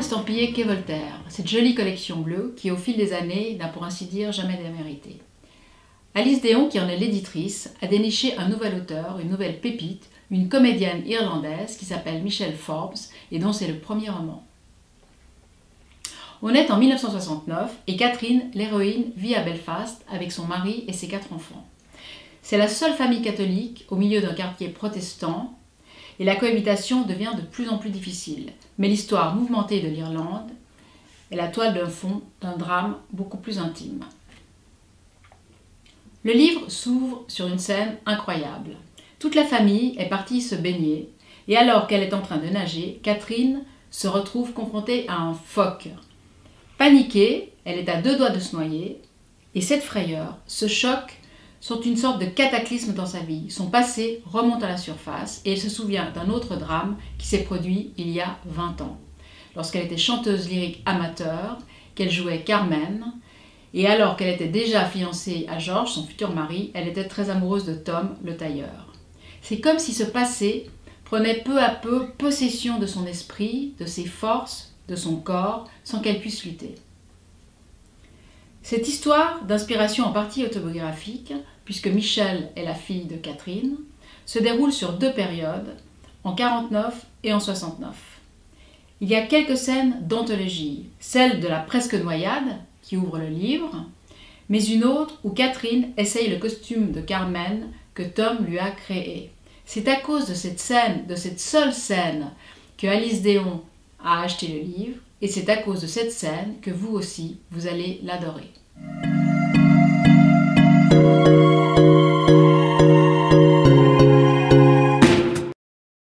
estampillé Quai Voltaire, cette jolie collection bleue qui, au fil des années, n'a pour ainsi dire jamais démérité. Alice Déon, qui en est l'éditrice, a déniché un nouvel auteur, une nouvelle pépite, une comédienne irlandaise qui s'appelle Michelle Forbes et dont c'est le premier roman. On est en 1969 et Catherine, l'héroïne, vit à Belfast avec son mari et ses 4 enfants. C'est la seule famille catholique au milieu d'un quartier protestant et la cohabitation devient de plus en plus difficile. Mais l'histoire mouvementée de l'Irlande est la toile d'un fond d'un drame beaucoup plus intime. Le livre s'ouvre sur une scène incroyable. Toute la famille est partie se baigner et alors qu'elle est en train de nager, Catherine se retrouve confrontée à un phoque. Paniquée, elle est à 2 doigts de se noyer et cette frayeur, ce choc sont une sorte de cataclysme dans sa vie. Son passé remonte à la surface et elle se souvient d'un autre drame qui s'est produit il y a 20 ans. Lorsqu'elle était chanteuse lyrique amateur, qu'elle jouait Carmen, et alors qu'elle était déjà fiancée à George, son futur mari, elle était très amoureuse de Tom, le tailleur. C'est comme si ce passé prenait peu à peu possession de son esprit, de ses forces, de son corps, sans qu'elle puisse lutter. Cette histoire, d'inspiration en partie autobiographique, puisque Michelle est la fille de Catherine, se déroule sur 2 périodes, en 49 et en 69. Il y a quelques scènes d'anthologie, celle de la presque noyade, qui ouvre le livre, mais une autre où Catherine essaye le costume de Carmen que Tom lui a créé. C'est à cause de cette scène, de cette seule scène, que Alice Déon a acheté le livre, et c'est à cause de cette scène que vous aussi, vous allez l'adorer.